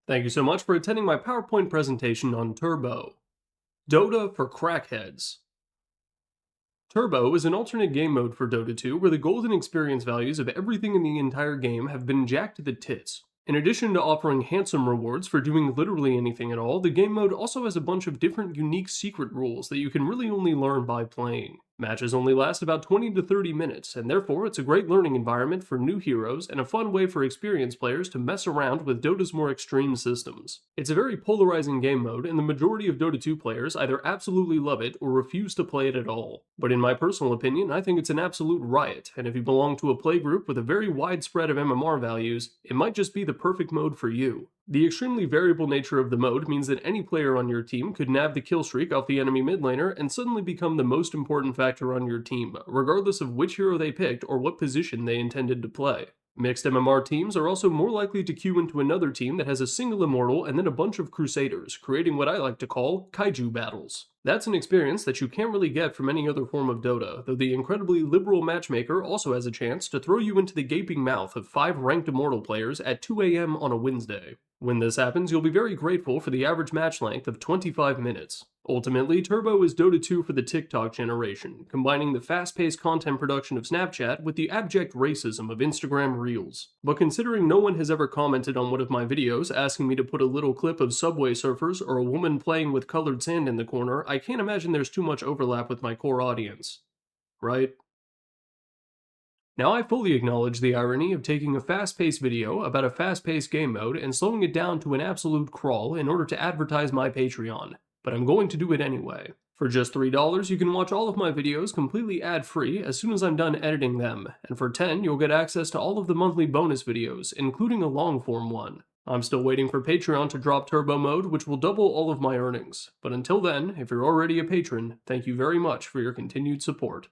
Thank you so much for attending my PowerPoint presentation on Turbo. Dota for Crackheads. Turbo is an alternate game mode for Dota 2 where the golden experience values of everything in the entire game have been jacked to the tits. In addition to offering handsome rewards for doing literally anything at all, the game mode also has a bunch of different unique secret rules that you can really only learn by playing. Matches only last about 20 to 30 minutes, and therefore it's a great learning environment for new heroes and a fun way for experienced players to mess around with Dota's more extreme systems. It's a very polarizing game mode, and the majority of Dota 2 players either absolutely love it or refuse to play it at all. But in my personal opinion, I think it's an absolute riot, and if you belong to a playgroup with a very wide spread of MMR values, it might just be the perfect mode for you. The extremely variable nature of the mode means that any player on your team could nab the kill streak off the enemy mid laner and suddenly become the most important factor on your team, regardless of which hero they picked or what position they intended to play. Mixed MMR teams are also more likely to queue into another team that has a single immortal and then a bunch of crusaders, creating what I like to call kaiju battles. That's an experience that you can't really get from any other form of Dota, though the incredibly liberal matchmaker also has a chance to throw you into the gaping mouth of 5 ranked immortal players at 2 AM on a Wednesday. When this happens, you'll be very grateful for the average match length of 25 minutes. Ultimately, Turbo is Dota 2 for the TikTok generation, combining the fast-paced content production of Snapchat with the abject racism of Instagram Reels. But considering no one has ever commented on one of my videos asking me to put a little clip of Subway Surfers or a woman playing with colored sand in the corner, I can't imagine there's too much overlap with my core audience. Right? Now, I fully acknowledge the irony of taking a fast-paced video about a fast-paced game mode and slowing it down to an absolute crawl in order to advertise my Patreon, but I'm going to do it anyway. For just $3, you can watch all of my videos completely ad-free as soon as I'm done editing them, and for $10, you'll get access to all of the monthly bonus videos, including a long-form one. I'm still waiting for Patreon to drop Turbo Mode, which will double all of my earnings, but until then, if you're already a patron, thank you very much for your continued support.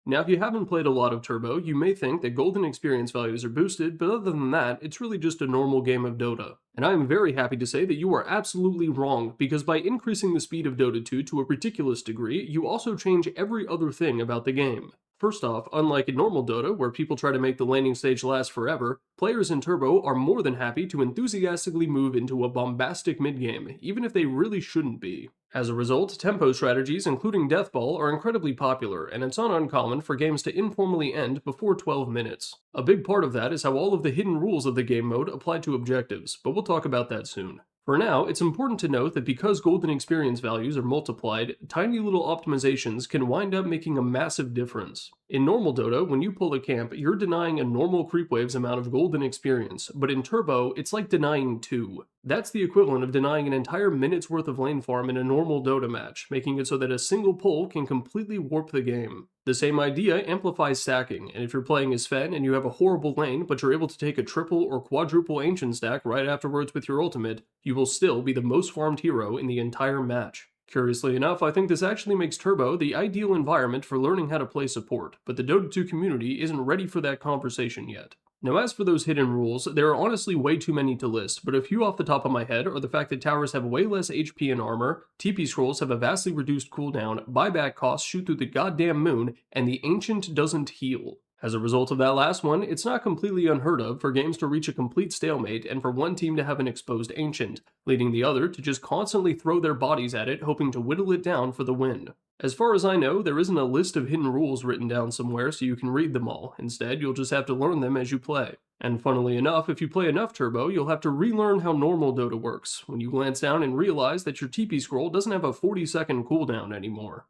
Now, if you haven't played a lot of Turbo, you may think that golden experience values are boosted, but other than that, it's really just a normal game of Dota. And I am very happy to say that you are absolutely wrong, because by increasing the speed of Dota 2 to a ridiculous degree, you also change every other thing about the game. First off, unlike in normal Dota, where people try to make the landing stage last forever, players in Turbo are more than happy to enthusiastically move into a bombastic midgame, even if they really shouldn't be. As a result, tempo strategies, including Deathball, are incredibly popular, and it's not uncommon for games to informally end before 12 minutes. A big part of that is how all of the hidden rules of the game mode apply to objectives, but we'll talk about that soon. For now, it's important to note that because golden experience values are multiplied, tiny little optimizations can wind up making a massive difference. In normal Dota, when you pull a camp, you're denying a normal creep waves amount of golden experience, but in Turbo, it's like denying 2. That's the equivalent of denying an entire minute's worth of lane farm in a normal Dota match, making it so that a single pull can completely warp the game. The same idea amplifies stacking, and if you're playing as Sven and you have a horrible lane, but you're able to take a triple or quadruple ancient stack right afterwards with your ultimate, you will still be the most farmed hero in the entire match. Curiously enough, I think this actually makes Turbo the ideal environment for learning how to play support, but the Dota 2 community isn't ready for that conversation yet. Now, as for those hidden rules, there are honestly way too many to list, but a few off the top of my head are the fact that towers have way less HP and armor, TP scrolls have a vastly reduced cooldown, buyback costs shoot through the goddamn moon, and the Ancient doesn't heal. As a result of that last one, it's not completely unheard of for games to reach a complete stalemate and for one team to have an exposed Ancient, leading the other to just constantly throw their bodies at it, hoping to whittle it down for the win. As far as I know, there isn't a list of hidden rules written down somewhere so you can read them all. Instead, you'll just have to learn them as you play. And funnily enough, if you play enough Turbo, you'll have to relearn how normal Dota works, when you glance down and realize that your TP scroll doesn't have a 40-second cooldown anymore.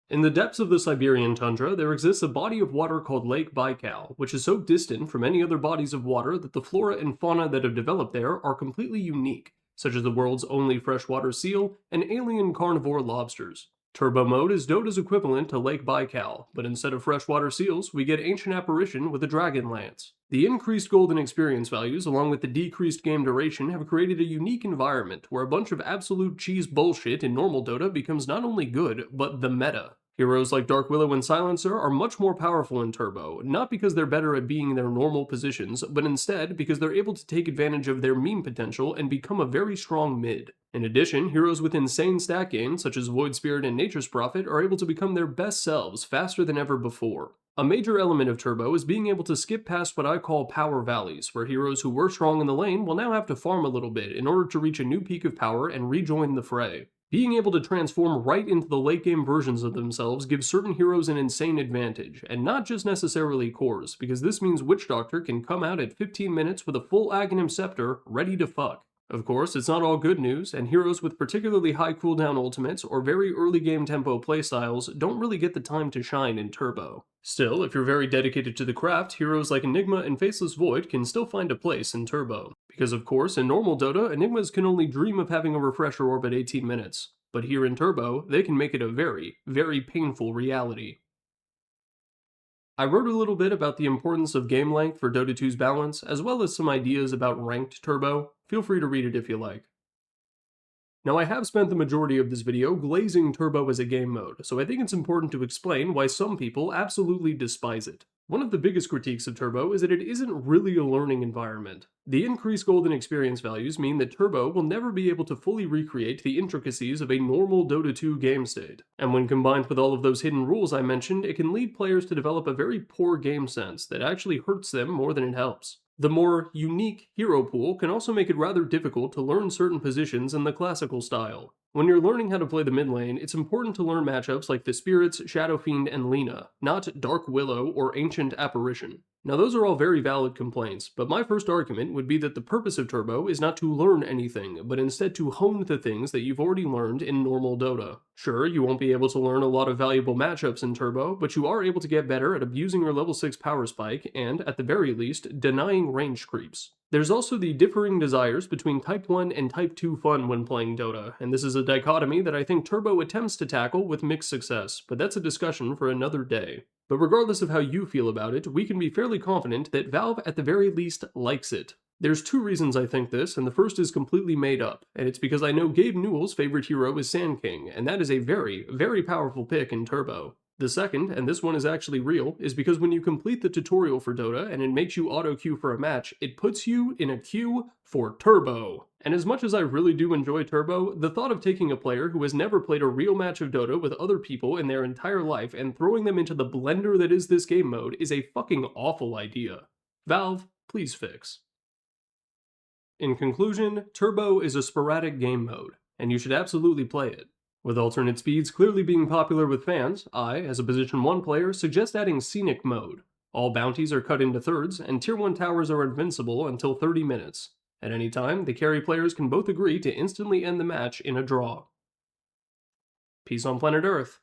In the depths of the Siberian tundra, there exists a body of water called Lake Baikal, which is so distant from any other bodies of water that the flora and fauna that have developed there are completely unique, such as the world's only freshwater seal and alien carnivore lobsters. Turbo mode is Dota's equivalent to Lake Baikal, but instead of freshwater seals, we get Ancient Apparition with a dragon lance. The increased golden experience values, along with the decreased game duration, have created a unique environment where a bunch of absolute cheese bullshit in normal Dota becomes not only good, but the meta. Heroes like Dark Willow and Silencer are much more powerful in Turbo, not because they're better at being in their normal positions, but instead because they're able to take advantage of their meme potential and become a very strong mid. In addition, heroes with insane stat gains, such as Void Spirit and Nature's Prophet, are able to become their best selves faster than ever before. A major element of Turbo is being able to skip past what I call power valleys, where heroes who were strong in the lane will now have to farm a little bit in order to reach a new peak of power and rejoin the fray. Being able to transform right into the late game versions of themselves gives certain heroes an insane advantage, and not just necessarily cores, because this means Witch Doctor can come out at 15 minutes with a full Aghanim Scepter ready to fuck. Of course, it's not all good news, and heroes with particularly high cooldown ultimates or very early game tempo playstyles don't really get the time to shine in Turbo. Still, if you're very dedicated to the craft, heroes like Enigma and Faceless Void can still find a place in Turbo. Because of course, in normal Dota, Enigmas can only dream of having a refresher orb at 18 minutes. But here in Turbo, they can make it a very, very painful reality. I wrote a little bit about the importance of game length for Dota 2's balance, as well as some ideas about ranked Turbo. Feel free to read it if you like. Now I have spent the majority of this video glazing Turbo as a game mode, so I think it's important to explain why some people absolutely despise it. One of the biggest critiques of Turbo is that it isn't really a learning environment. The increased golden experience values mean that Turbo will never be able to fully recreate the intricacies of a normal Dota 2 game state. And when combined with all of those hidden rules I mentioned, it can lead players to develop a very poor game sense that actually hurts them more than it helps. The more unique hero pool can also make it rather difficult to learn certain positions in the classical style. When you're learning how to play the mid lane, it's important to learn matchups like the Spirits, Shadow Fiend, and Lina, not Dark Willow or Ancient Apparition. Now those are all very valid complaints, but my first argument would be that the purpose of Turbo is not to learn anything, but instead to hone the things that you've already learned in normal Dota. Sure, you won't be able to learn a lot of valuable matchups in Turbo, but you are able to get better at abusing your level 6 power spike and, at the very least, denying range creeps. There's also the differing desires between Type 1 and Type 2 fun when playing Dota, and this is a dichotomy that I think Turbo attempts to tackle with mixed success, but that's a discussion for another day. But regardless of how you feel about it, we can be fairly confident that Valve at the very least likes it. There's two reasons I think this, and the first is completely made up, and it's because I know Gabe Newell's favorite hero is Sand King, and that is a very, very powerful pick in Turbo. The second, and this one is actually real, is because when you complete the tutorial for Dota and it makes you auto-queue for a match, it puts you in a queue for Turbo. And as much as I really do enjoy Turbo, the thought of taking a player who has never played a real match of Dota with other people in their entire life and throwing them into the blender that is this game mode is a fucking awful idea. Valve, please fix. In conclusion, Turbo is a sporadic game mode, and you should absolutely play it. With alternate speeds clearly being popular with fans, I, as a Position 1 player, suggest adding Scenic Mode. All bounties are cut into thirds, and Tier 1 towers are invincible until 30 minutes. At any time, the carry players can both agree to instantly end the match in a draw. Peace on planet Earth.